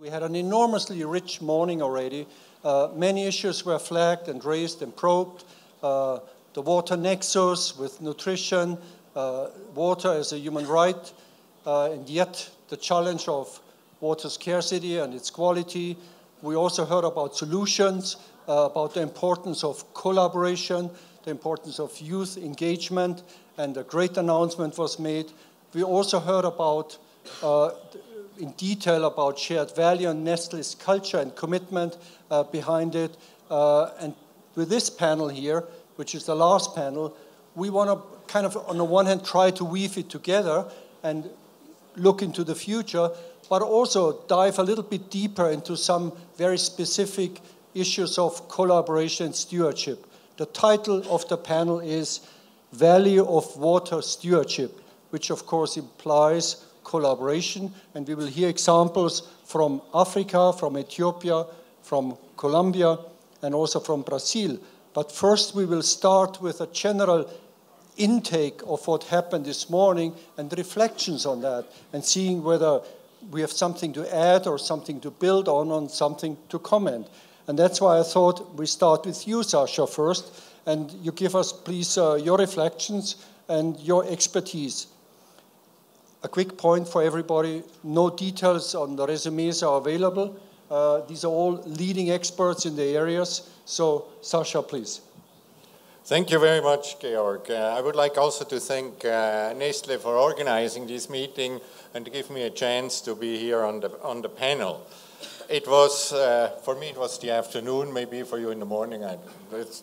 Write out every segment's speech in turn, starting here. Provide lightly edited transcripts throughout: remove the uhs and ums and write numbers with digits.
We had an enormously rich morning already. Many issues were flagged and raised and probed. The water nexus with nutrition, water as a human right, and yet the challenge of water scarcity and its quality. We also heard about solutions, about the importance of collaboration, the importance of youth engagement, and a great announcement was made. We also heard about in detail about shared value and Nestlé's culture and commitment behind it. And with this panel here, which is the last panel, we want to kind of, on the one hand, try to weave it together and look into the future, but also dive a little bit deeper into some very specific issues of collaboration and stewardship. The title of the panel is Value of Water Stewardship, which of course implies collaboration, and we will hear examples from Africa, from Ethiopia, from Colombia, and also from Brazil. But first we will start with a general intake of what happened this morning and reflections on that, and seeing whether we have something to add or something to build on something to comment. And that's why I thought we start with you, Sasha, first, and you give us, please, your reflections and your expertise. A quick point for everybody, no details on the resumes are available. These are all leading experts in the areas. So, Sasha, please. Thank you very much, Georg. I would like also to thank Nestlé for organizing this meeting and to give me a chance to be here on the panel. It was, for me, it was the afternoon, maybe for you in the morning.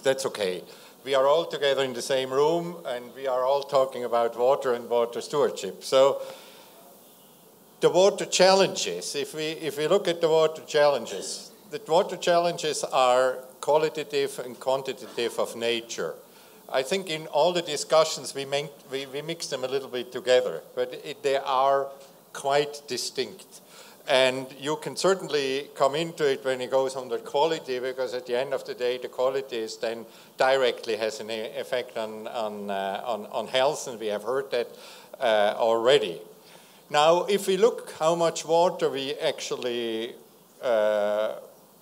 That's okay. We are all together in the same room, and we are all talking about water and water stewardship. So the water challenges, if we look at the water challenges are qualitative and quantitative of nature. I think in all the discussions we mix them a little bit together, but they are quite distinct. And you can certainly come into it when it goes under quality, because at the end of the day, the quality is then directly has an effect on health, and we have heard that already. Now, if we look how much water we actually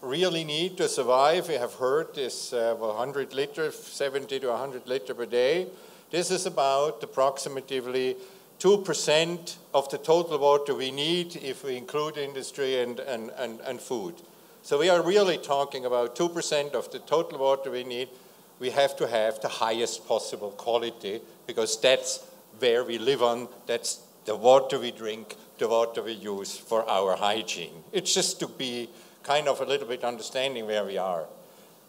really need to survive, we have heard this 100 liters, 70 to 100 liters per day. This is about approximately 2% of the total water we need if we include industry and food. So we are really talking about 2% of the total water we need. We have to have the highest possible quality, because that's where we live on, that's the water we drink, the water we use for our hygiene. It's just to be kind of a little bit understanding where we are.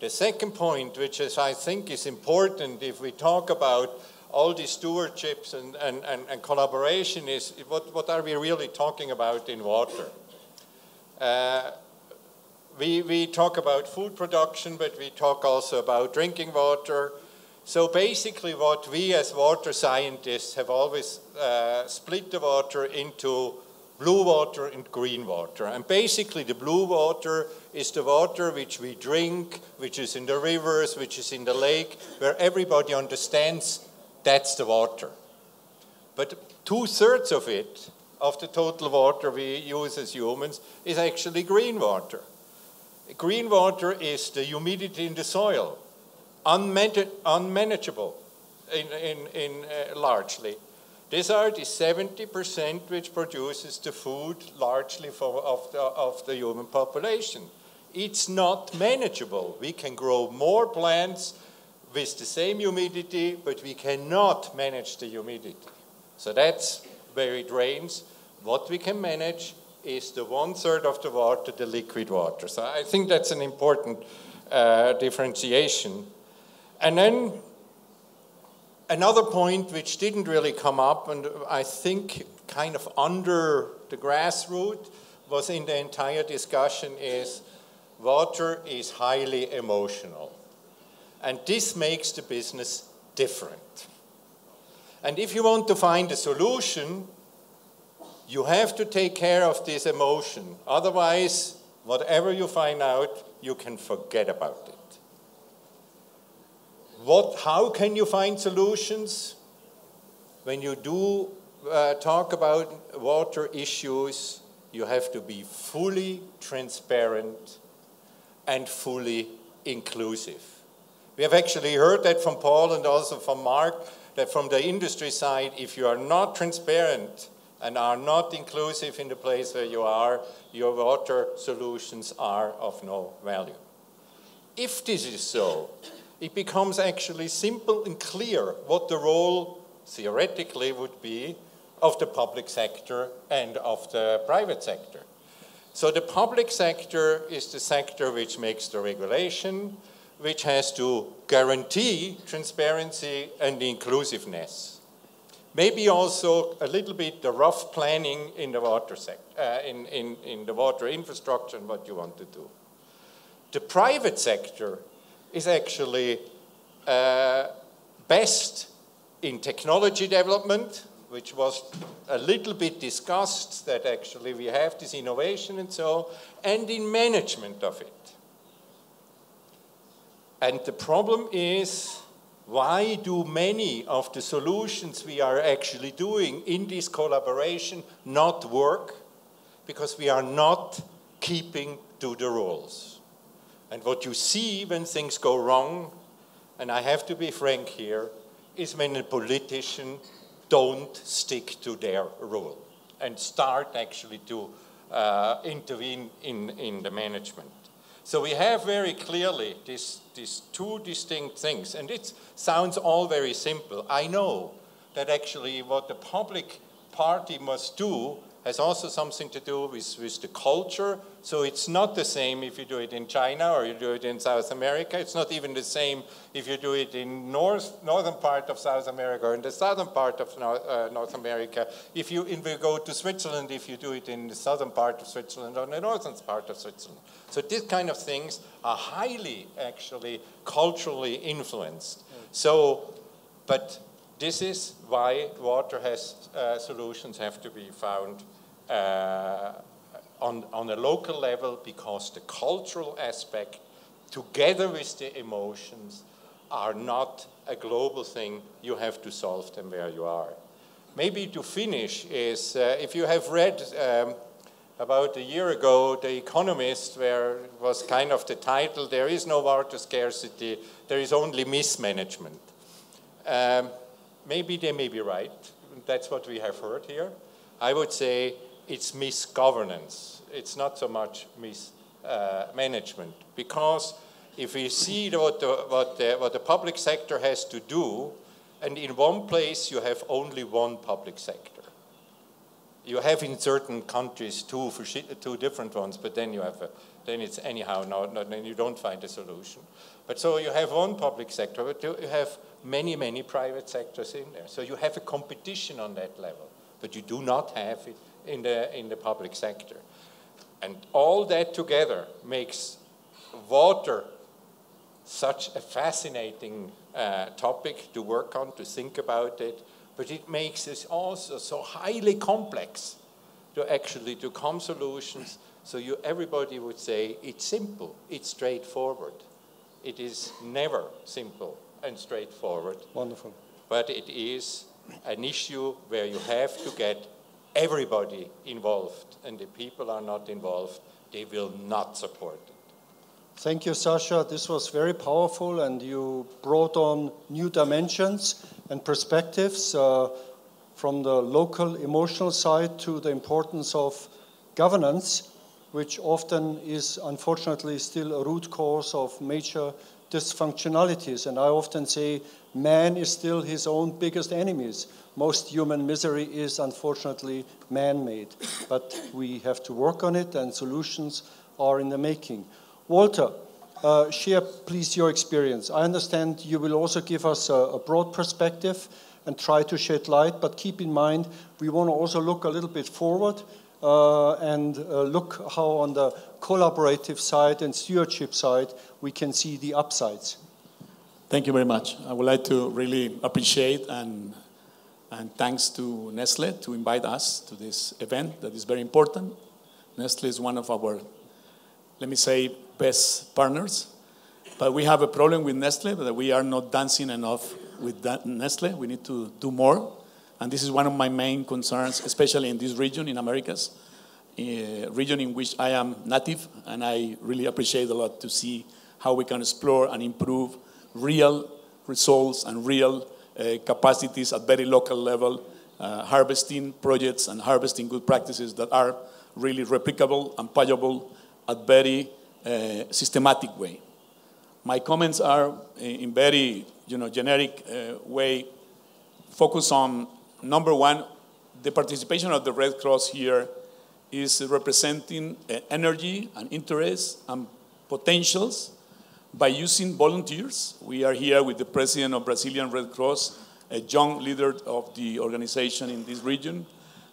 The second point, which is, I think is important if we talk about all these stewardships and collaboration, is what are we really talking about in water? We talk about food production, but we talk also about drinking water. So basically what we as water scientists have always split the water into blue water and green water. And basically the blue water is the water which we drink, which is in the rivers, which is in the lake, where everybody understands that's the water. But 2/3 of it, of the total water we use as humans, is actually green water. Green water is the humidity in the soil, unmanageable largely. These are the 70% which produces the food largely of the human population. It's not manageable. We can grow more plants with the same humidity, but we cannot manage the humidity. So that's where it drains. What we can manage is the 1/3 of the water, the liquid water. So I think that's an important differentiation. And then another point which didn't really come up, and I think kind of under the grassroots was in the entire discussion, is water is highly emotional. And this makes the business different. And if you want to find a solution, you have to take care of this emotion. Otherwise, whatever you find out, you can forget about it. How can you find solutions? When you do talk about water issues, you have to be fully transparent and fully inclusive. We have actually heard that from Paul and also from Mark, that from the industry side, if you are not transparent and are not inclusive in the place where you are, your water solutions are of no value. If this is so, it becomes actually simple and clear what the role theoretically would be of the public sector and of the private sector. So the public sector is the sector which makes the regulation, which has to guarantee transparency and inclusiveness. Maybe also a little bit the rough planning in the water sector, in the water infrastructure and what you want to do. The private sector is actually best in technology development, which was a little bit discussed, that actually we have this innovation and so, and in management of it. And the problem is, why do many of the solutions we are actually doing in this collaboration not work? Because we are not keeping to the rules. And what you see when things go wrong, and I have to be frank here, is when a politician don't stick to their rule and start actually to intervene in the management. So we have very clearly these two distinct things, and it sounds all very simple. I know that actually what the public party must do has also something to do with the culture. So it's not the same if you do it in China or you do it in South America. It's not even the same if you do it in northern part of South America or in the southern part of North America. If you go to Switzerland, if you do it in the southern part of Switzerland or the northern part of Switzerland. So these kind of things are highly actually culturally influenced. So, but this is why water solutions have to be found on a local level, because the cultural aspect, together with the emotions, are not a global thing. You have to solve them where you are. Maybe to finish is, if you have read about a year ago, The Economist, where it was kind of the title, "There is no water scarcity, there is only mismanagement." Maybe they may be right. That's what we have heard here. I would say it's misgovernance. It's not so much mismanagement. Because if we see what the public sector has to do, and in one place you have only one public sector. You have in certain countries two different ones, but then then it's anyhow then you don't find a solution. But so you have one public sector, but you have many private sectors in there. So you have a competition on that level, but you do not have it in the public sector. And all that together makes water such a fascinating topic to work on, to think about it, but it makes it also so highly complex to come solutions. So everybody would say it's simple, it's straightforward. It is never simple and straightforward. Wonderful. But it is an issue where you have to get everybody involved, and if people are not involved, they will not support it. Thank you, Sasha. This was very powerful, and you brought on new dimensions and perspectives from the local emotional side to the importance of governance, which often is unfortunately still a root cause of major dysfunctionalities. And I often say man is still his own biggest enemies. Most human misery is unfortunately man-made, but we have to work on it, and solutions are in the making. Walter, share please your experience. I understand you will also give us a broad perspective and try to shed light, but keep in mind we want to also look a little bit forward and look how on the collaborative side and stewardship side we can see the upsides. Thank you very much. I would like to really appreciate and thanks to Nestlé to invite us to this event that is very important. Nestlé is one of our, let me say, best partners. But we have a problem with Nestlé, that we are not dancing enough with Nestlé. We need to do more. And this is one of my main concerns, especially in this region, in Americas. region in which I am native, and I really appreciate a lot to see how we can explore and improve real results and real capacities at very local level, harvesting projects and harvesting good practices that are really replicable and payable at very systematic way. My comments are in very generic way focus on, number one, the participation of the Red Cross here is representing energy and interest and potentials by using volunteers. We are here with the president of Brazilian Red Cross, a young leader of the organization in this region,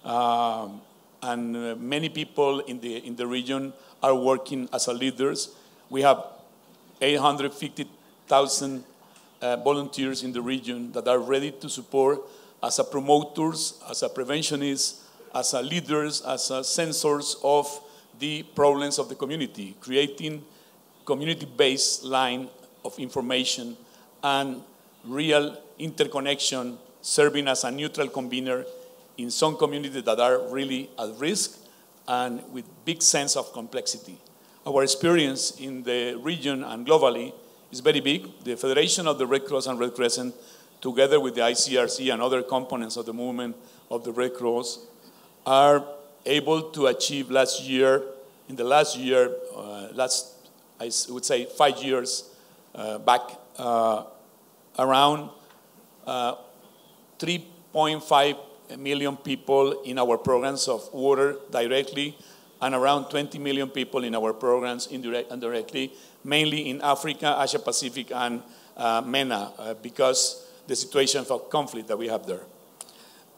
and many people in the region are working as leaders. We have 850,000 volunteers in the region that are ready to support as a promoters, as a preventionists, as a leaders, as a sensors of the problems of the community, creating community-based line of information and real interconnection, serving as a neutral convener in some communities that are really at risk and with big sense of complexity. Our experience in the region and globally is very big. The Federation of the Red Cross and Red Crescent, together with the ICRC and other components of the movement of the Red Cross, are able to achieve I would say 5 years back, around 3.5 million people in our programs of water directly, and around 20 million people in our programs indirectly, mainly in Africa, Asia Pacific, and MENA, because the situation of conflict that we have there.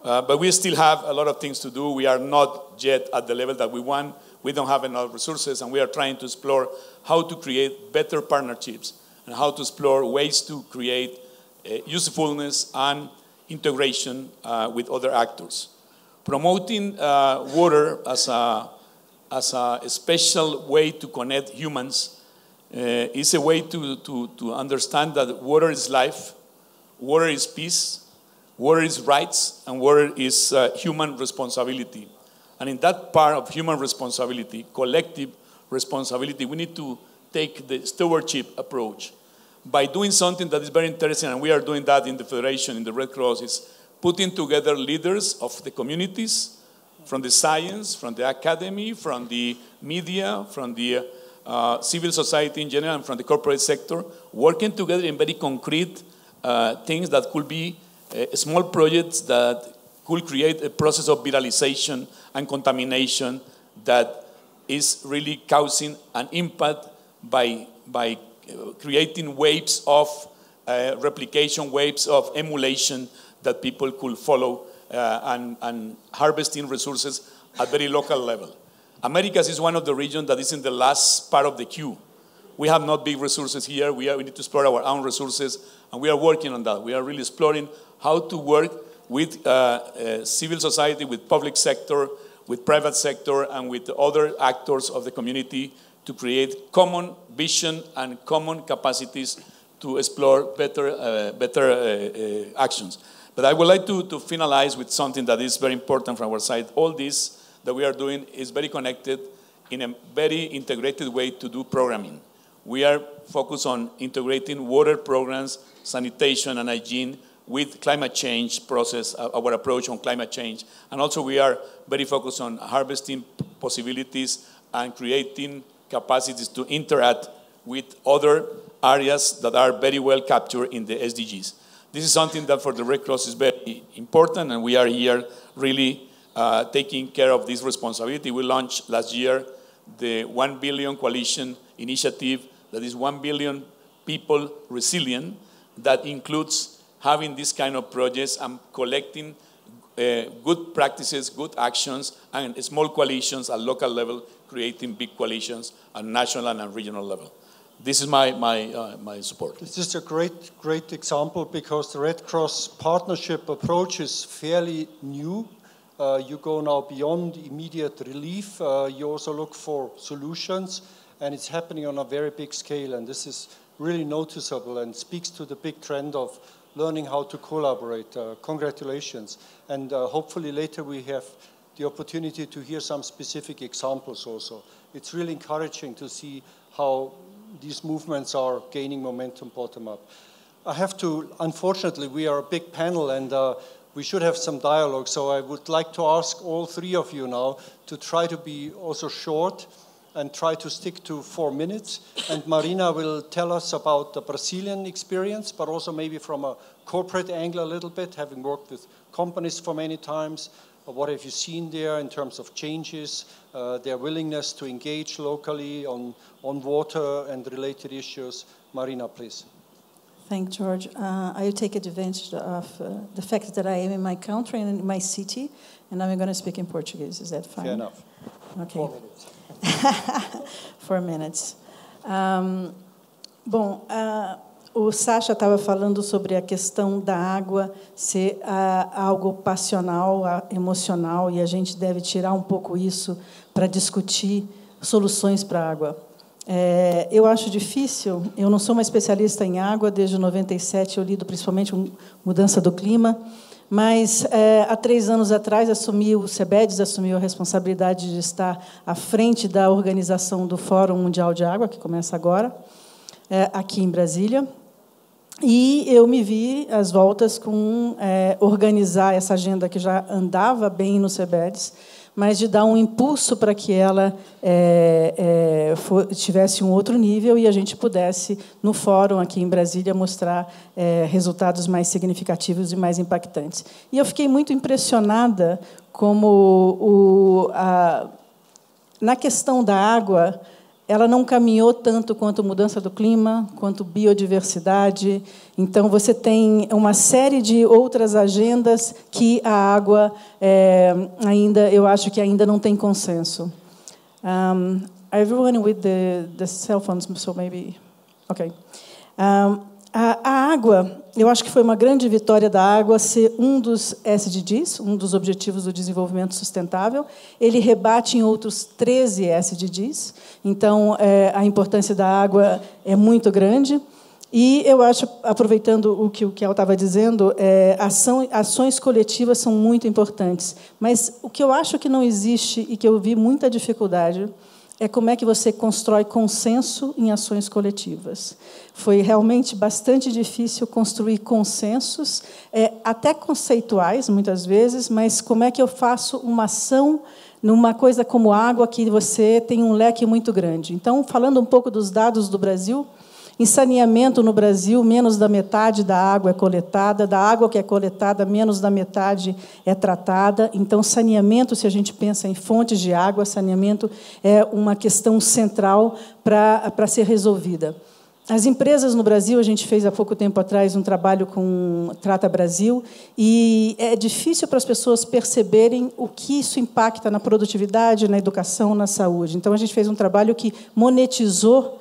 But we still have a lot of things to do. We are not yet at the level that we want. We don't have enough resources, and we are trying to explore how to create better partnerships and how to explore ways to create usefulness and integration with other actors. Promoting water as a special way to connect humans is a way to understand that water is life, water is peace, water is rights, and water is human responsibility. And in that part of human responsibility, collective responsibility, we need to take the stewardship approach. By doing something that is very interesting, and we are doing that in the Federation, in the Red Cross, is putting together leaders of the communities, from the science, from the academy, from the media, from the civil society in general, and from the corporate sector, working together in very concrete things that could be small projects that could create a process of viralization and contamination that is really causing an impact by creating waves of replication, waves of emulation that people could follow and harvesting resources at very local level. Americas is one of the regions that is in the last part of the queue. We have not big resources here. We need to explore our own resources, and we are working on that. We are really exploring how to work with civil society, with public sector, with private sector, and with other actors of the community to create common vision and common capacities to explore better actions. But I would like to finalize with something that is very important from our side. All this that we are doing is very connected in a very integrated way to do programming. We are focused on integrating water programs, sanitation, and hygiene with climate change process, our approach on climate change. And also we are very focused on harvesting possibilities and creating capacities to interact with other areas that are very well captured in the SDGs. This is something that for the Red Cross is very important, and we are here really taking care of this responsibility. We launched last year the 1 Billion Coalition Initiative, that is 1 billion people resilient, that includes having this kind of projects and collecting good practices, good actions, and small coalitions at local level, creating big coalitions at national and regional level. This is my support. This is a great example because the Red Cross partnership approach is fairly new. You go now beyond immediate relief. You also look for solutions, and it's happening on a very big scale. And this is really noticeable and speaks to the big trend of learning how to collaborate. Congratulations. And hopefully later we have the opportunity to hear some specific examples also. It's really encouraging to see how these movements are gaining momentum bottom up. I have to, unfortunately, we are a big panel and we should have some dialogue, so I would like to ask all three of you now to try to be also short and try to stick to 4 minutes. And Marina will tell us about the Brazilian experience, but also maybe from a corporate angle a little bit, having worked with companies for many times. What have you seen there in terms of changes, their willingness to engage locally on water and related issues? Marina, please. Thank you, George. I take advantage of the fact that I am in my country and in my city, and I'm going to speak in Portuguese. Is that fine? Fair enough. Okay. 4 minutes. 4 minutes. O Sacha estava falando sobre a questão da água ser algo passional, emocional, e a gente deve tirar um pouco isso para discutir soluções para a água. Eu acho difícil, eu não sou uma especialista em água, desde 97 eu lido principalmente com mudança do clima, mas há 3 anos atrás o CEBEDES assumiu a responsabilidade de estar à frente da organização do Fórum Mundial de Água, que começa agora, aqui em Brasília, e eu me vi às voltas com organizar essa agenda que já andava bem no CEBEDES, mas de dar um impulso para que ela tivesse um outro nível e a gente pudesse, no fórum aqui em Brasília, mostrar resultados mais significativos e mais impactantes. E eu fiquei muito impressionada como, na questão da água, ela não caminhou tanto quanto mudança do clima, quanto biodiversidade. Então, você tem uma série de outras agendas que a água eu acho que ainda não tem consenso. Everyone with the cell phones, so maybe... Okay. A água, eu acho que foi uma grande vitória da água ser um dos SDGs, um dos Objetivos do Desenvolvimento Sustentável. Ele rebate em outros 13 SDGs. Então, a importância da água é muito grande. E eu acho, aproveitando o que o Kell estava dizendo, ações coletivas são muito importantes. Mas o que eu acho que não existe e que eu vi muita dificuldade é como é que você constrói consenso em ações coletivas. Foi realmente bastante difícil construir consensos, até conceituais, muitas vezes, mas como é que eu faço uma ação numa coisa como água, que você tem um leque muito grande. Então, falando um pouco dos dados do Brasil, em saneamento no Brasil, menos da metade da água é coletada, da água que é coletada, menos da metade é tratada. Então, saneamento, se a gente pensa em fontes de água, saneamento é uma questão central para ser resolvida. As empresas no Brasil, a gente fez há pouco tempo atrás um trabalho com Trata Brasil, e é difícil para as pessoas perceberem o que isso impacta na produtividade, na educação, na saúde. Então, a gente fez um trabalho que monetizou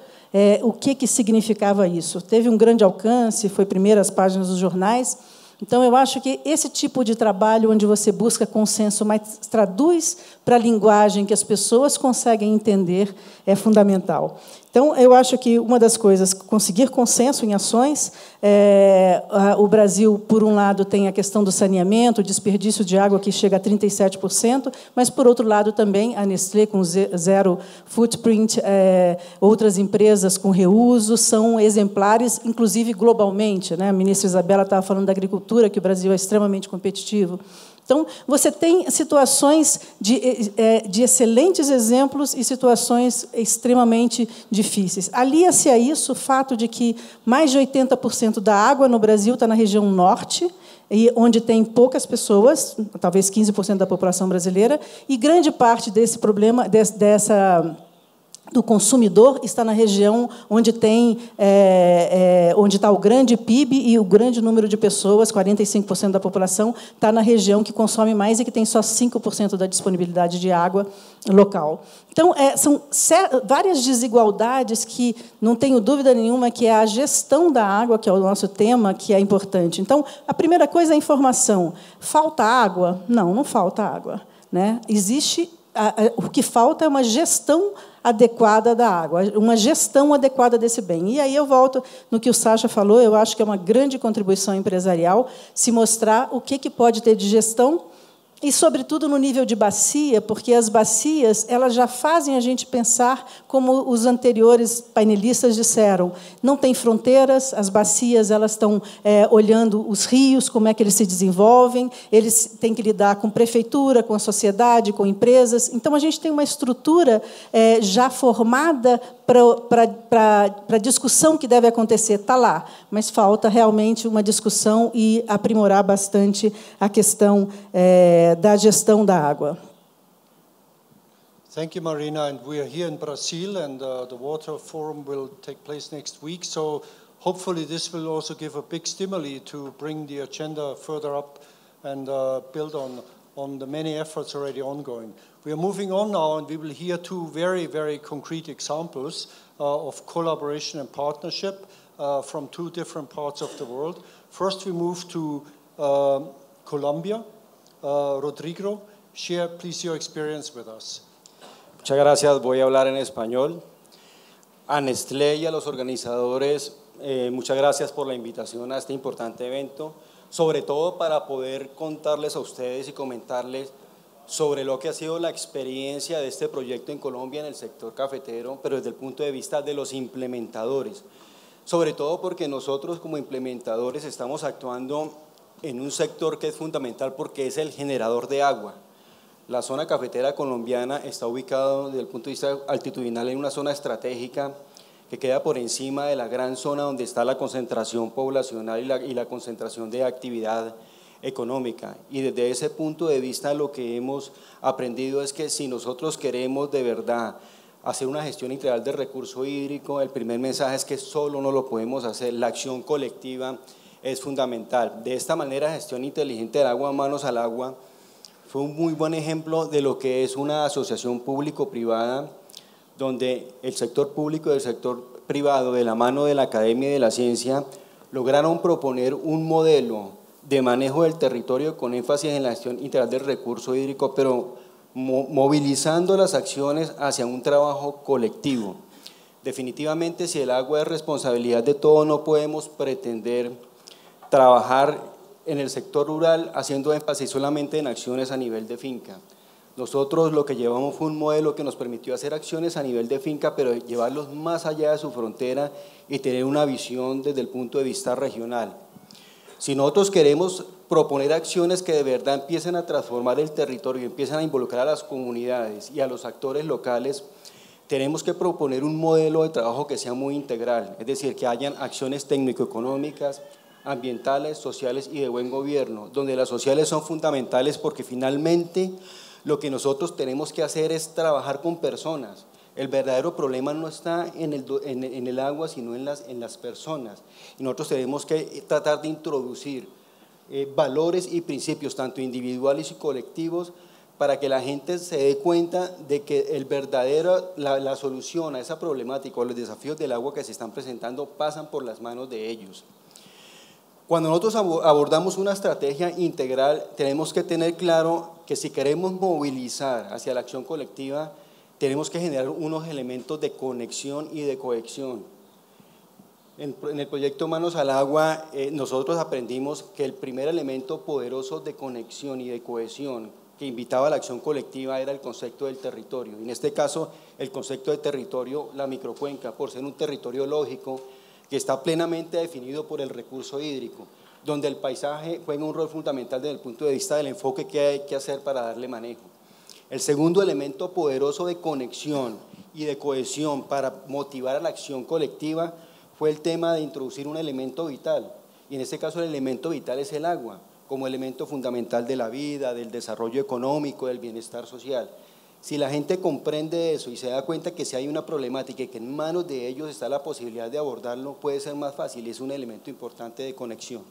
o que significava isso. Teve um grande alcance, foi primeiras páginas dos jornais. Então, eu acho que esse tipo de trabalho, onde você busca consenso, mas traduz para a linguagem que as pessoas conseguem entender, é fundamental. Então, eu acho que uma das coisas, conseguir consenso em ações. O Brasil, por um lado, tem a questão do saneamento, o desperdício de água, que chega a 37%, mas, por outro lado, também a Nestlé, com zero footprint, outras empresas com reuso, são exemplares, inclusive globalmente, né? A ministra Isabela estava falando da agricultura, que o Brasil é extremamente competitivo. Então, você tem situações de excelentes exemplos e situações extremamente difíceis. Alia-se a isso o fato de que mais de 80% da água no Brasil está na região norte, onde tem poucas pessoas, talvez 15% da população brasileira, e grande parte desse problema, do consumidor, está na região onde está o grande PIB e o grande número de pessoas, 45% da população, está na região que consome mais e que tem só 5% da disponibilidade de água local. Então, são várias desigualdades que, não tenho dúvida nenhuma, que é a gestão da água, que é o nosso tema, que é importante. Então, a primeira coisa é a informação. Falta água? Não, não falta água, né? O que falta é uma gestão adequada da água, uma gestão adequada desse bem. E aí eu volto no que o Sacha falou, eu acho que é uma grande contribuição empresarial se mostrar o que pode ter de gestão E, sobretudo, no nível de bacia, porque as bacias elas já fazem a gente pensar como os anteriores painelistas disseram. Não tem fronteiras, as bacias elas estão olhando os rios, como é que eles se desenvolvem, eles têm que lidar com prefeitura, com a sociedade, com empresas. Então, a gente tem uma estrutura já formada para a discussão que deve acontecer. Está lá, mas falta realmente uma discussão e aprimorar bastante a questão da gestão da água. Thank you, Marina. And we are here in Brazil, and the Water Forum will take place next week. So hopefully this will also give a big stimuli to bring the agenda further up and build on the many efforts already ongoing. We are moving on now, and we will hear two very, very concrete examples of collaboration and partnership from two different parts of the world. First, we move to Colombia. Rodrigo, share please your experience with us. Muchas gracias, voy a hablar en español. A Nestlé y a los organizadores, muchas gracias por la invitación a este importante evento, sobre todo para poder contarles a ustedes y comentarles sobre lo que ha sido la experiencia de este proyecto en Colombia en el sector cafetero, pero desde el punto de vista de los implementadores, sobre todo porque nosotros como implementadores estamos actuando en un sector que es fundamental porque es el generador de agua. La zona cafetera colombiana está ubicada desde el punto de vista altitudinal en una zona estratégica que queda por encima de la gran zona donde está la concentración poblacional y la concentración de actividad económica. Y desde ese punto de vista lo que hemos aprendido es que si nosotros queremos de verdad hacer una gestión integral del recurso hídrico, el primer mensaje es que solo no lo podemos hacer, la acción colectiva es fundamental. De esta manera, gestión inteligente del agua, manos al agua, fue un muy buen ejemplo de lo que es una asociación público-privada, donde el sector público y el sector privado, de la mano de la academia y de la ciencia, lograron proponer un modelo de manejo del territorio con énfasis en la gestión integral del recurso hídrico, pero movilizando las acciones hacia un trabajo colectivo. Definitivamente, si el agua es responsabilidad de todos, no podemos pretender trabajar en el sector rural haciendo énfasis solamente en acciones a nivel de finca. Nosotros lo que llevamos fue un modelo que nos permitió hacer acciones a nivel de finca, pero llevarlos más allá de su frontera y tener una visión desde el punto de vista regional. Si nosotros queremos proponer acciones que de verdad empiecen a transformar el territorio y empiecen a involucrar a las comunidades y a los actores locales, tenemos que proponer un modelo de trabajo que sea muy integral, es decir, que hayan acciones técnico-económicas, ambientales, sociales y de buen gobierno, donde las sociales son fundamentales porque finalmente lo que nosotros tenemos que hacer es trabajar con personas. El verdadero problema no está en el agua, sino en las personas. Y nosotros tenemos que tratar de introducir valores y principios, tanto individuales y colectivos, para que la gente se dé cuenta de que la solución a esa problemática o los desafíos del agua que se están presentando pasan por las manos de ellos. Cuando nosotros abordamos una estrategia integral, tenemos que tener claro que si queremos movilizar hacia la acción colectiva, tenemos que generar unos elementos de conexión y de cohesión. En el proyecto Manos al Agua, nosotros aprendimos que el primer elemento poderoso de conexión y de cohesión que invitaba a la acción colectiva era el concepto del territorio. En este caso, el concepto de territorio, la microcuenca, por ser un territorio lógico, que está plenamente definido por el recurso hídrico, donde el paisaje juega un rol fundamental desde el punto de vista del enfoque que hay que hacer para darle manejo. El segundo elemento poderoso de conexión y de cohesión para motivar a la acción colectiva fue el tema de introducir un elemento vital, y en este caso el elemento vital es el agua, como elemento fundamental de la vida, del desarrollo económico, del bienestar social. Si la gente comprende eso y se da cuenta que si hay una problemática y que en manos de ellos está la posibilidad de abordarlo, puede ser más fácil y es un elemento importante de conexión.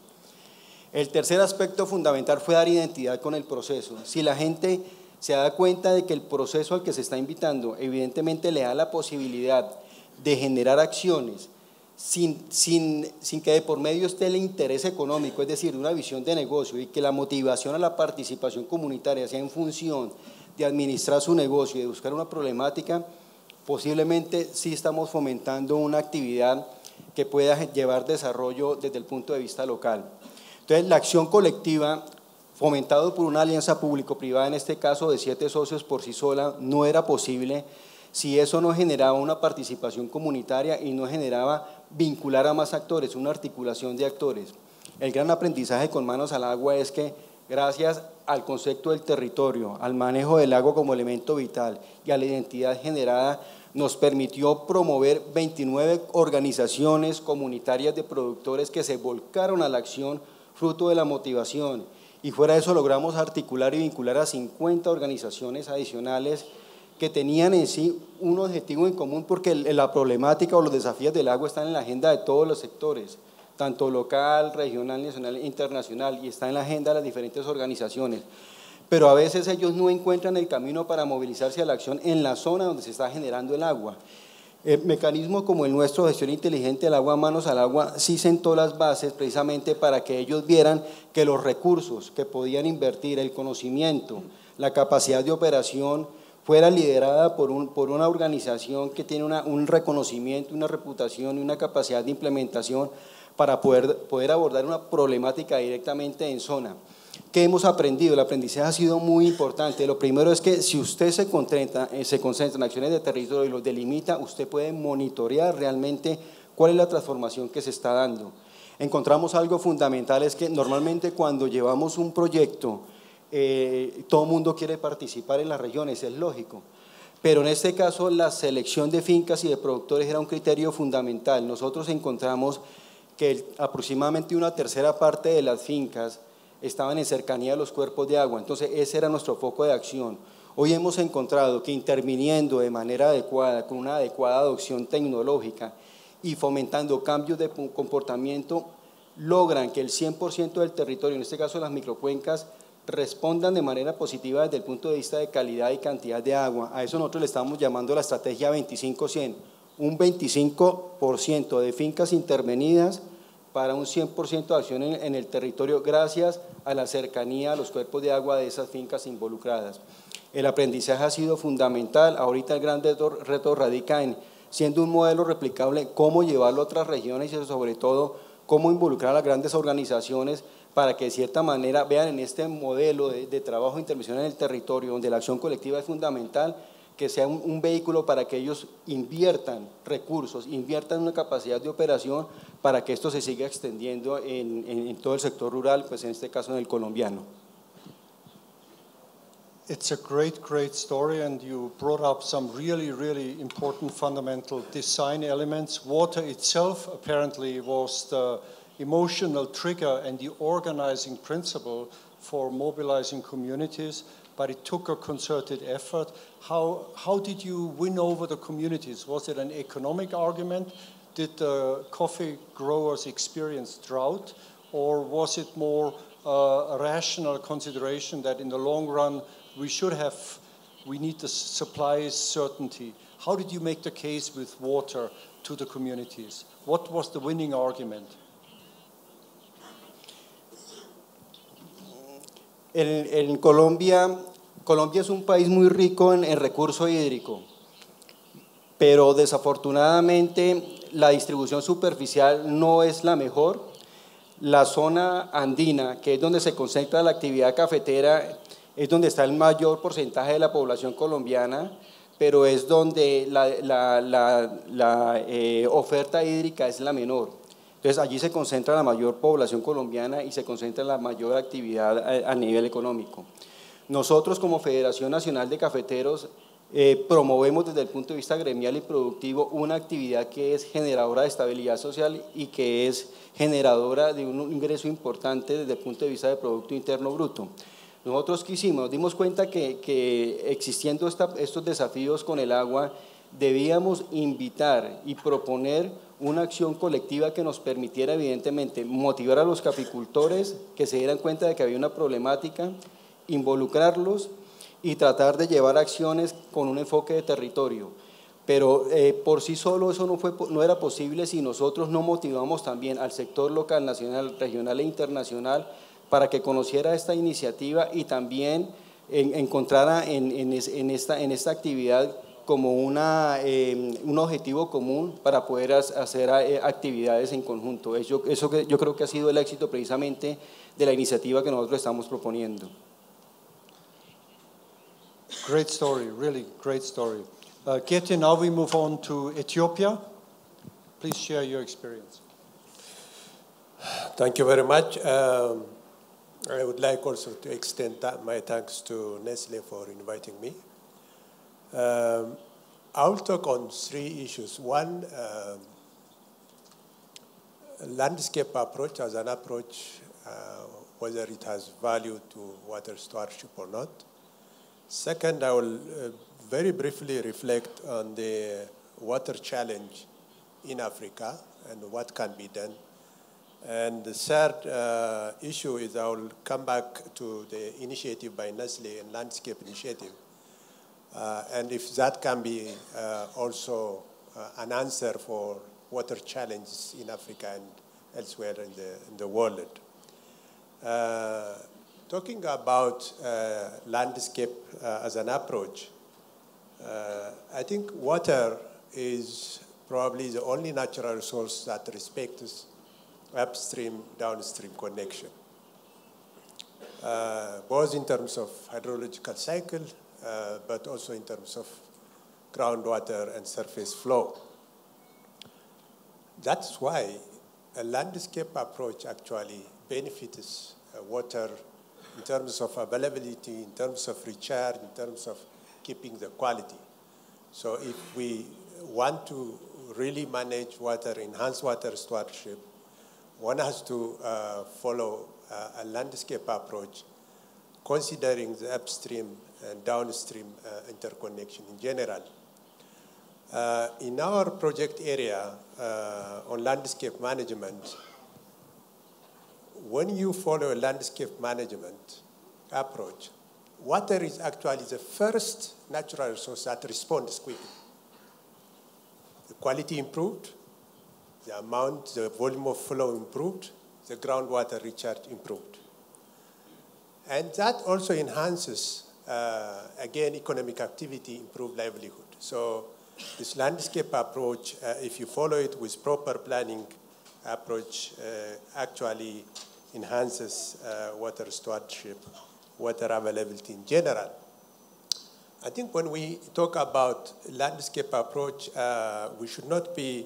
El tercer aspecto fundamental fue dar identidad con el proceso. Si la gente se da cuenta de que el proceso al que se está invitando evidentemente le da la posibilidad de generar acciones sin que de por medio esté el interés económico, es decir, una visión de negocio, y que la motivación a la participación comunitaria sea en función de administrar su negocio y de buscar una problemática, posiblemente sí estamos fomentando una actividad que pueda llevar desarrollo desde el punto de vista local. Entonces, la acción colectiva fomentado por una alianza público-privada, en este caso de 7 socios por sí sola, no era posible si eso no generaba una participación comunitaria y no generaba vincular a más actores, una articulación de actores. El gran aprendizaje con Manos al Agua es que gracias al concepto del territorio, al manejo del agua como elemento vital y a la identidad generada, nos permitió promover 29 organizaciones comunitarias de productores que se volcaron a la acción fruto de la motivación, y fuera de eso logramos articular y vincular a 50 organizaciones adicionales que tenían en sí un objetivo en común, porque la problemática o los desafíos del agua están en la agenda de todos los sectores, tanto local, regional, nacional e internacional, y está en la agenda de las diferentes organizaciones. Pero a veces ellos no encuentran el camino para movilizarse a la acción en la zona donde se está generando el agua. Mecanismos como el nuestro, Gestión Inteligente del Agua, Manos al Agua, sí sentó las bases precisamente para que ellos vieran que los recursos que podían invertir, el conocimiento, la capacidad de operación, fuera liderada por una organización que tiene un reconocimiento, una reputación y una capacidad de implementación para poder abordar una problemática directamente en zona. ¿Qué hemos aprendido? El aprendizaje ha sido muy importante. Lo primero es que si usted se concentra en acciones de territorio y los delimita, usted puede monitorear realmente cuál es la transformación que se está dando. Encontramos algo fundamental, es que normalmente cuando llevamos un proyecto, todo el mundo quiere participar en las regiones, es lógico. Pero en este caso la selección de fincas y de productores era un criterio fundamental. Nosotros encontramos que aproximadamente una tercera parte de las fincas estaban en cercanía de los cuerpos de agua, entonces ese era nuestro foco de acción. Hoy hemos encontrado que interviniendo de manera adecuada, con una adecuada adopción tecnológica y fomentando cambios de comportamiento, logran que el 100% del territorio, en este caso las microcuencas, respondan de manera positiva desde el punto de vista de calidad y cantidad de agua. A eso nosotros le estamos llamando la estrategia 25-100, un 25% de fincas intervenidas para un 100% de acción en el territorio gracias a la cercanía a los cuerpos de agua de esas fincas involucradas. El aprendizaje ha sido fundamental. Ahorita el gran reto radica en, siendo un modelo replicable, cómo llevarlo a otras regiones y sobre todo cómo involucrar a las grandes organizaciones para que de cierta manera vean en este modelo de trabajo e intervención en el territorio, donde la acción colectiva es fundamental, que sea un vehículo para que ellos inviertan recursos, inviertan una capacidad de operación para que esto se siga extendiendo en todo el sector rural, pues en este caso en el colombiano. It's a great story, and you brought up some really important fundamental design elements. Water itself apparently was the emotional trigger and the organizing principle for mobilizing communities, but it took a concerted effort. How did you win over the communities? Was it an economic argument? Did the coffee growers experience drought, or was it more a rational consideration that in the long run we need the supply certainty? How did you make the case with water to the communities? What was the winning argument? En Colombia es un país muy rico en recurso hídrico, pero desafortunadamente la distribución superficial no es la mejor. La zona andina, que es donde se concentra la actividad cafetera, es donde está el mayor porcentaje de la población colombiana, pero es donde la oferta hídrica es la menor. Entonces allí se concentra la mayor población colombiana y se concentra la mayor actividad a nivel económico. Nosotros como Federación Nacional de Cafeteros promovemos desde el punto de vista gremial y productivo una actividad que es generadora de estabilidad social y que es generadora de un ingreso importante desde el punto de vista de Producto Interno Bruto. Nosotros dimos cuenta que existiendo estos desafíos con el agua, debíamos invitar y proponer una acción colectiva que nos permitiera evidentemente motivar a los caficultores que se dieran cuenta de que había una problemática, involucrarlos y tratar de llevar acciones con un enfoque de territorio. Pero por sí solo eso no era posible si nosotros no motivamos también al sector local, nacional, regional e internacional para que conociera esta iniciativa y también encontrara en esta actividad como un objetivo común para poder hacer actividades en conjunto. Yo creo que ha sido el éxito precisamente de la iniciativa que nosotros estamos proponiendo. Great story, really great story. Gete, now we move on to Ethiopia. Please share your experience. Thank you very much. I would like also to extend my thanks to Nestlé for inviting me. I'll talk on 3 issues. One, landscape approach as an approach, whether it has value to water stewardship or not. Second, I will very briefly reflect on the water challenge in Africa and what can be done. And the third issue is I will come back to the initiative by Nestlé and landscape initiative. And if that can be also an answer for water challenges in Africa and elsewhere in the world. Talking about landscape as an approach, I think water is probably the only natural resource that respects upstream, downstream connection, both in terms of hydrological cycle, but also in terms of groundwater and surface flow. That's why a landscape approach actually benefits water in terms of availability, in terms of recharge, in terms of keeping the quality. So if we want to really manage water, enhance water stewardship, one has to follow a landscape approach, considering the upstream and downstream interconnection in general. In our project area on landscape management, when you follow a landscape management approach, water is actually the first natural resource that responds quickly. The quality improved, the amount, the volume of flow improved, the groundwater recharge improved. And that also enhances, again, economic activity, improved livelihood. So this landscape approach, if you follow it with proper planning approach, actually enhances water stewardship, water availability in general. I think when we talk about landscape approach, we should not be,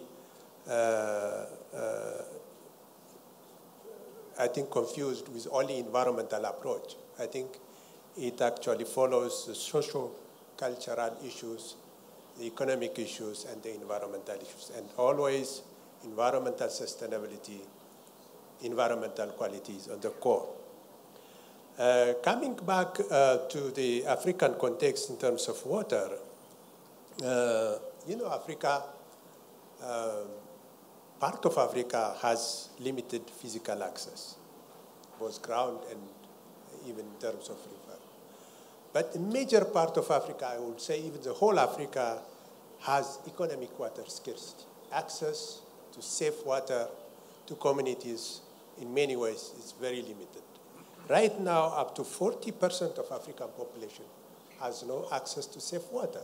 I think, confused with only environmental approach. I think it actually follows the socio-cultural issues, the economic issues, and the environmental issues, and always environmental sustainability, environmental qualities on the core. Coming back to the African context in terms of water, you know, Africa, part of Africa has limited physical access, both ground and even in terms of river. But a major part of Africa, I would say even the whole Africa, has economic water scarcity. Access to safe water to communities in many ways is very limited. Right now, up to 40% of African population has no access to safe water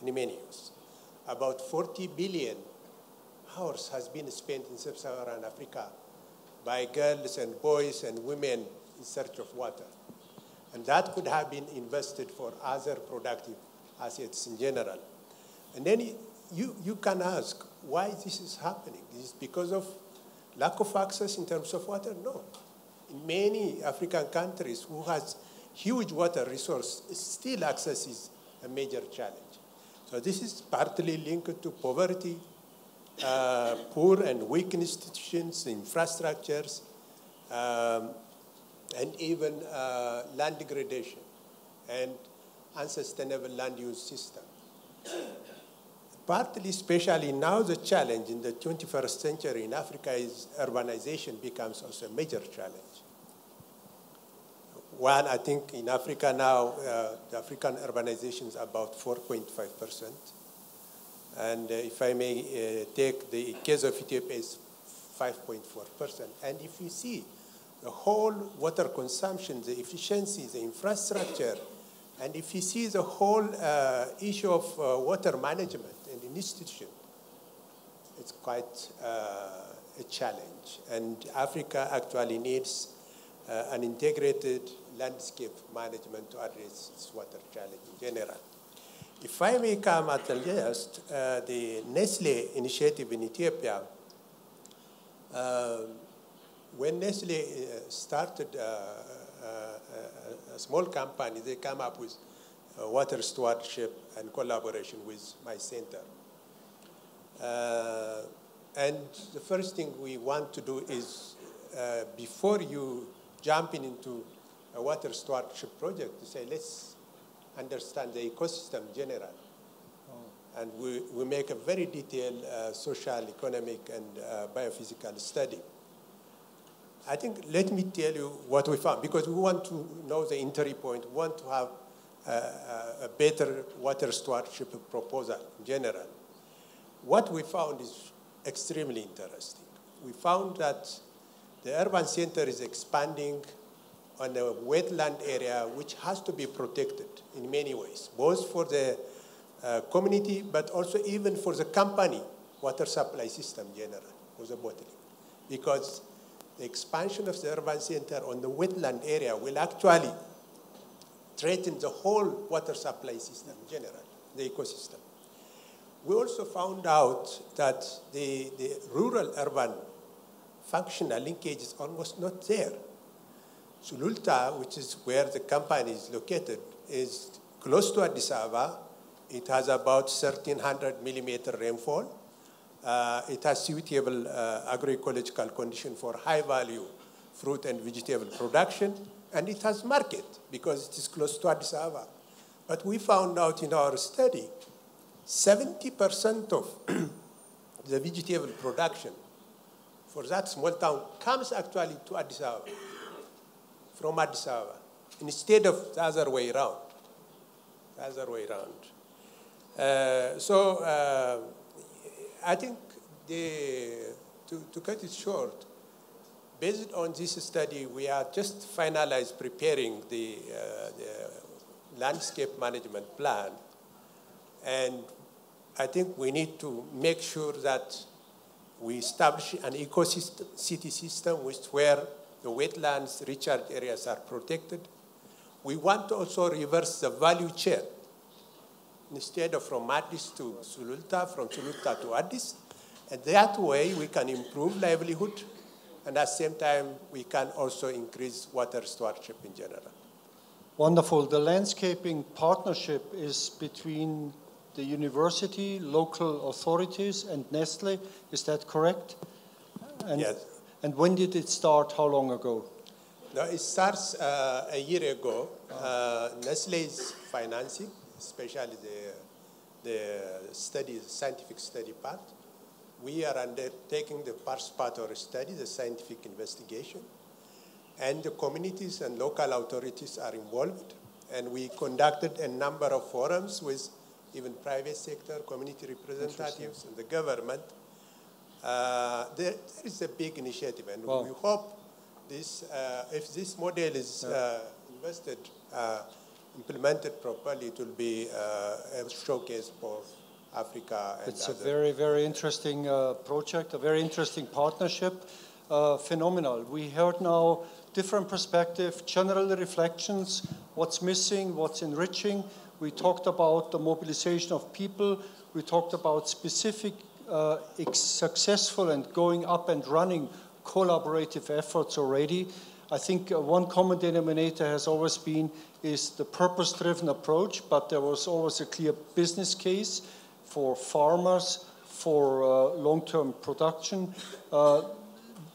in many years. About 40 billion hours has been spent in sub-Saharan Africa by girls and boys and women in search of water. And that could have been invested for other productive assets in general. And then you can ask why this is happening. Is it because of lack of access in terms of water? No. In many African countries who has huge water resource, still access is a major challenge. So this is partly linked to poverty, poor and weak institutions, infrastructures, and even land degradation and unsustainable land use system. Partly, especially now, the challenge in the 21st century in Africa is urbanization becomes also a major challenge. One, I think in Africa now, the African urbanization is about 4.5%. And if I may take the case of Ethiopia, is 5.4%. And if you see the whole water consumption, the efficiency, the infrastructure, and if you see the whole issue of water management and an institution, it's quite a challenge. And Africa actually needs an integrated landscape management to address this water challenge in general. If I may come at the last, the Nestlé initiative in Ethiopia, when Nestlé started a small company, they come up with water stewardship and collaboration with my center. And the first thing we want to do is, before you jump into a water stewardship project, to say, let's understand the ecosystem in general. Oh. And we make a very detailed social, economic, and biophysical study. I think, let me tell you what we found, because we want to know the entry point. We want to have a better water stewardship proposal in general. What we found is extremely interesting. We found that the urban center is expanding on a wetland area which has to be protected in many ways, both for the community, but also even for the company water supply system in general, for the bottling. Because the expansion of the urban center on the wetland area will actually threaten the whole water supply system in general, the ecosystem. We also found out that the rural-urban functional linkage is almost not there. Sululta, which is where the company is located, is close to Addis Ababa. It has about 1,300 millimeter rainfall. It has suitable agroecological condition for high-value fruit and vegetable production, and it has market because it is close to Addis Ababa. But we found out in our study, 70% of the vegetable production for that small town comes actually to Addis Ababa, from Addis Ababa, instead of the other way around. The other way around. I think to cut it short, based on this study, we are just finalized preparing the landscape management plan. And I think we need to make sure that we establish an ecosystem, city system where the wetlands, recharge areas are protected. We want to also reverse the value chain. Instead of from Addis to Sululta, from Sululta to Addis. And that way we can improve livelihood, and at the same time we can also increase water stewardship in general. Wonderful. The landscaping partnership is between the university, local authorities, and Nestlé. Is that correct? And, yes. And when did it start? How long ago? No, it starts a year ago. Nestlé is financing, especially the study, the scientific study part. We are undertaking the participatory study, the scientific investigation, and the communities and local authorities are involved. And we conducted a number of forums with even private sector, community representatives, and the government. There is a big initiative, and we hope this, if this model is implemented properly, it will be a showcase for Africa. And it's a very, very interesting project, a very interesting partnership. Phenomenal. We heard now different perspectives, general reflections, what's missing, what's enriching. We talked about the mobilization of people. We talked about specific, successful and going up and running collaborative efforts already. I think one common denominator has always been is the purpose-driven approach, but there was always a clear business case for farmers, for long-term production.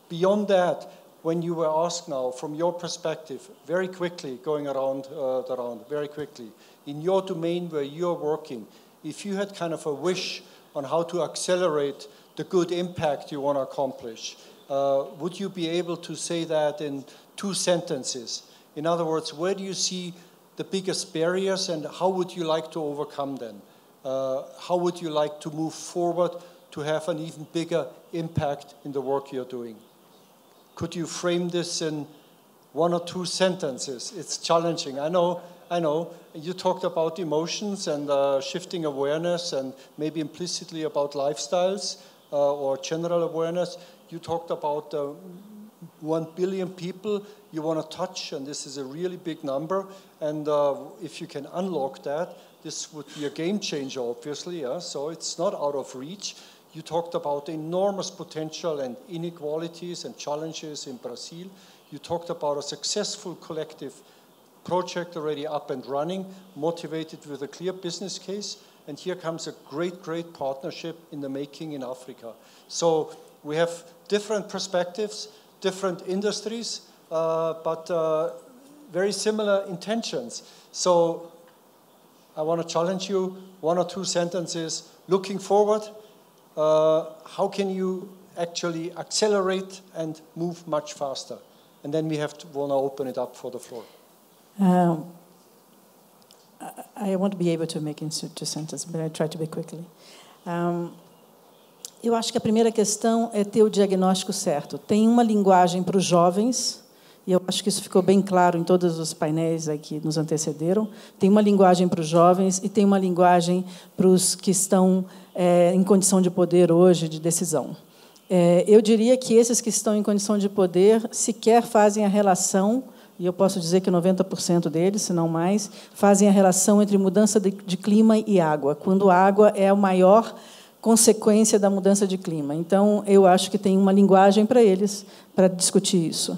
Beyond that, when you were asked now, from your perspective, very quickly, going around, very quickly, in your domain where you're working, if you had kind of a wish on how to accelerate the good impact you want to accomplish, would you be able to say that in 2 sentences? In other words, where do you see the biggest barriers and how would you like to overcome them? How would you like to move forward to have an even bigger impact in the work you're doing? Could you frame this in 1 or 2 sentences? It's challenging. I know. You talked about emotions and shifting awareness and maybe implicitly about lifestyles or general awareness. You talked about 1 billion people you want to touch, and this is a really big number. And if you can unlock that, this would be a game changer, obviously. Yeah? So it's not out of reach. You talked about enormous potential and inequalities and challenges in Brazil. You talked about a successful collective project already up and running, motivated with a clear business case. And here comes a great, great partnership in the making in Africa. So we have different perspectives, different industries, but very similar intentions. So I want to challenge you, 1 or 2 sentences, looking forward, how can you actually accelerate and move much faster? And then we want to open it up for the floor. I won't be able to make it in 2 sentences, but I try to be quickly. Eu acho que a primeira questão é ter o diagnóstico certo. Tem uma linguagem para os jovens, e eu acho que isso ficou bem claro em todos os painéis aí que nos antecederam. Tem uma linguagem para os jovens e tem uma linguagem para os que estão em condição de poder hoje, de decisão. Eu diria que esses que estão em condição de poder sequer fazem a relação, e eu posso dizer que 90% deles, se não mais, fazem a relação entre mudança de clima e água, quando a água é a maior consequência da mudança de clima. Então, eu acho que tem uma linguagem para eles, para discutir isso.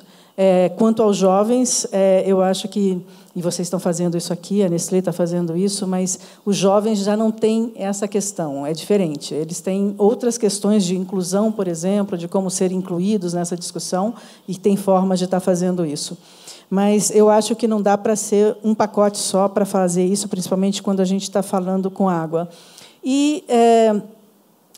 Quanto aos jovens, eu acho que, e vocês estão fazendo isso aqui, a Nestlé está fazendo isso, mas os jovens já não têm essa questão, é diferente. Eles têm outras questões de inclusão, por exemplo, de como ser incluídos nessa discussão, e tem formas de estar fazendo isso. Mas eu acho que não dá para ser um pacote só para fazer isso, principalmente quando a gente está falando com água. E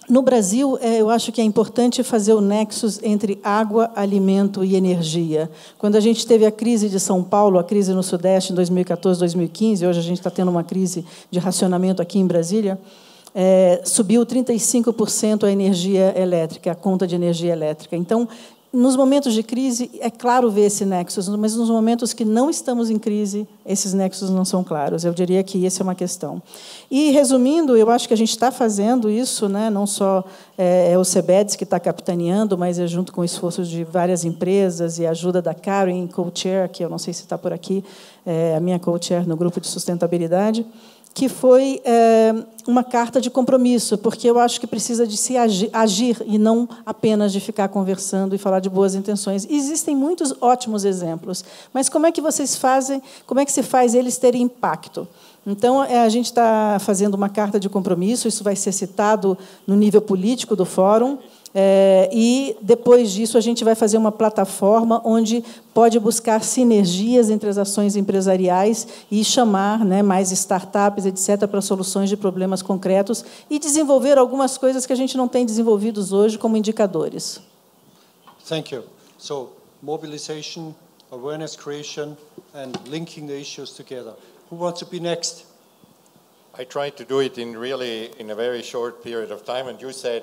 no Brasil, eu acho que é importante fazer o nexus entre água, alimento e energia. Quando a gente teve a crise de São Paulo, a crise no Sudeste, em 2014, 2015, hoje a gente está tendo uma crise de racionamento aqui em Brasília, subiu 35% a energia elétrica, a conta de energia elétrica. Então, nos momentos de crise, é claro ver esse nexus, mas nos momentos que não estamos em crise, esses nexus não são claros. Eu diria que essa é uma questão. E, resumindo, eu acho que a gente está fazendo isso, né? Não só o CBEDS que está capitaneando, mas é junto com esforços de várias empresas e a ajuda da Karen, co-chair, que eu não sei se está por aqui, a minha co-chair no grupo de sustentabilidade, que foi uma carta de compromisso, porque eu acho que precisa de se agir e não apenas de ficar conversando e falar de boas intenções. Existem muitos ótimos exemplos, mas como é que vocês fazem, como é que se faz eles terem impacto? Então, a gente está fazendo uma carta de compromisso, isso vai ser citado no nível político do fórum, e, depois disso, a gente vai fazer uma plataforma onde pode buscar sinergias entre as ações empresariais e chamar, né, mais startups, etc., para soluções de problemas concretos e desenvolver algumas coisas que a gente não tem desenvolvidos hoje como indicadores. Thank you. So, mobilization, awareness creation, and linking the issues together. Who wants to be next? I tried to do it in a very short period of time, and you said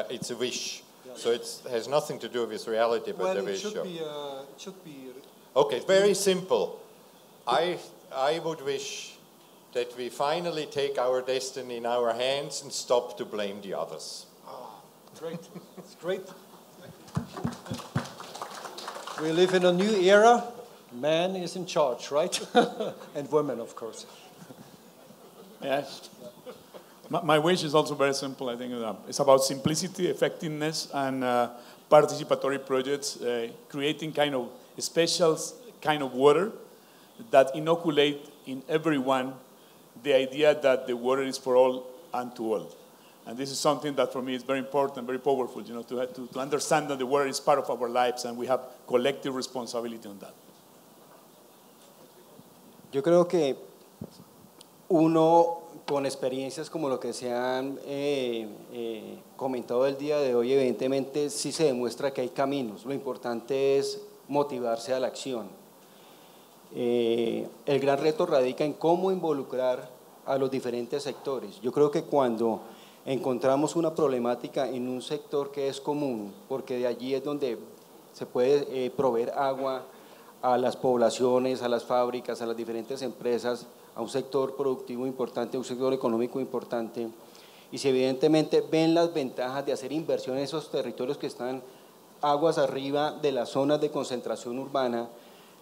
it's a wish. Yeah. So it has nothing to do with reality, but a wish. It should be. Okay, very simple. I would wish that we finally take our destiny in our hands and stop to blame the others. Great. It's great. We live in a new era. Man is in charge, right? And women, of course. Yes. My wish is also very simple. I think it's about simplicity, effectiveness, and participatory projects, creating kind of a special kind of water that inoculate in everyone the idea that the water is for all and to all. And this is something that for me is very important, very powerful, you know, to understand that the water is part of our lives and we have collective responsibility on that. Yo creo que uno, con experiencias como lo que se han comentado el día de hoy, evidentemente sí se demuestra que hay caminos. Lo importante es motivarse a la acción. El gran reto radica en cómo involucrar a los diferentes sectores. Yo creo que cuando encontramos una problemática en un sector que es común, porque de allí es donde se puede proveer agua a las poblaciones, a las fábricas, a las diferentes empresas, a un sector productivo importante, a un sector económico importante, y si evidentemente ven las ventajas de hacer inversión en esos territorios que están aguas arriba de las zonas de concentración urbana,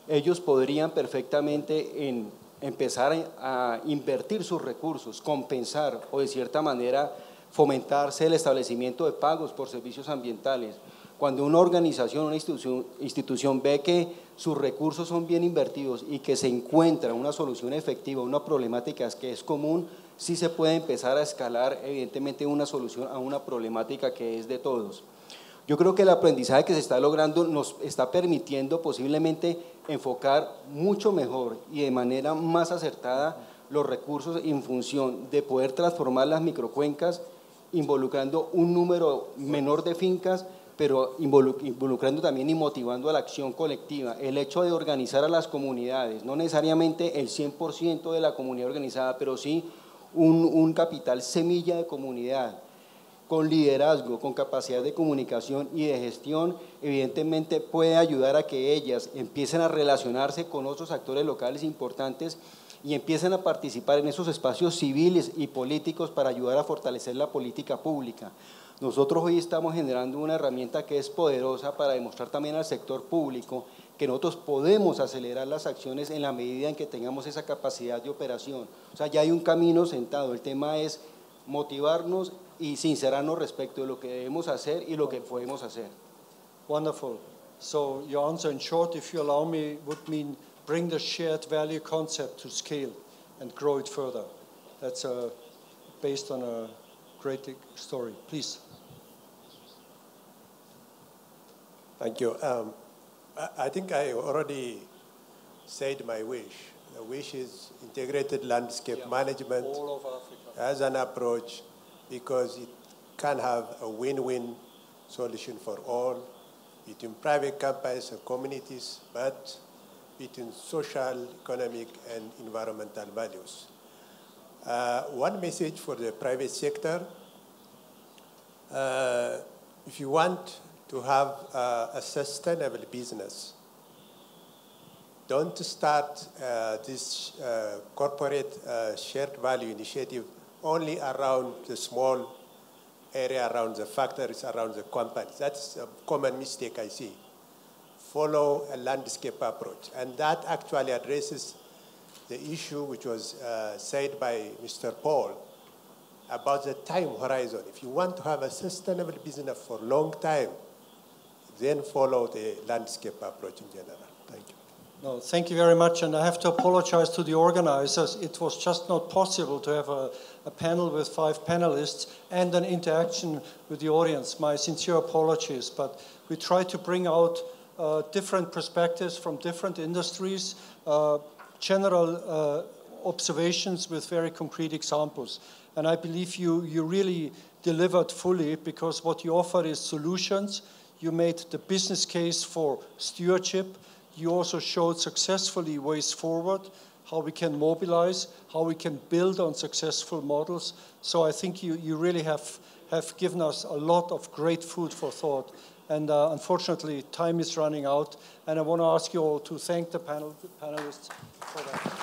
ellos podrían perfectamente empezar a invertir sus recursos, compensar o de cierta manera fomentarse el establecimiento de pagos por servicios ambientales. Cuando una organización, una institución ve que sus recursos son bien invertidos y que se encuentra una solución efectiva a una problemática que es común, sí se puede empezar a escalar evidentemente una solución a una problemática que es de todos. Yo creo que el aprendizaje que se está logrando nos está permitiendo posiblemente enfocar mucho mejor y de manera más acertada los recursos en función de poder transformar las microcuencas involucrando un número menor de fincas, pero involucrando también y motivando a la acción colectiva. El hecho de organizar a las comunidades, no necesariamente el 100% de la comunidad organizada, pero sí un capital semilla de comunidad, con liderazgo, con capacidad de comunicación y de gestión, evidentemente puede ayudar a que ellas empiecen a relacionarse con otros actores locales importantes y empiecen a participar en esos espacios civiles y políticos para ayudar a fortalecer la política pública. Nosotros hoy estamos generando una herramienta que es poderosa para demostrar también al sector público que nosotros podemos acelerar las acciones en la medida en que tengamos esa capacidad de operación. O sea, ya hay un camino sentado, el tema es motivarnos y sincerarnos respecto de lo que debemos hacer y lo que podemos hacer. Wonderful. So your answer in short, if you allow me, would mean bring the shared value concept to scale and grow it further. That's based on a great story. Please. Thank you. I think I already said my wish. The wish is integrated landscape management all of Africa as an approach, because it can have a win-win solution for all, between private companies and communities, but between social, economic, and environmental values. One message for the private sector: if you want to have a sustainable business, don't start this corporate shared value initiative only around the small area, around the factories, around the companies. That's a common mistake I see. Follow a landscape approach, and that actually addresses the issue which was said by Mr. Paul about the time horizon. If you want to have a sustainable business for a long time, then follow the landscape approach in general. Thank you. No, thank you very much, and I have to apologize to the organizers. It was just not possible to have a panel with 5 panelists and an interaction with the audience. My sincere apologies, but we try to bring out different perspectives from different industries, general observations with very concrete examples. And I believe you really delivered fully, because what you offered is solutions. You made the business case for stewardship. You also showed successfully ways forward, how we can mobilize, how we can build on successful models. So I think you really have given us a lot of great food for thought. And unfortunately, time is running out. And I want to ask you all to thank the panelists for that.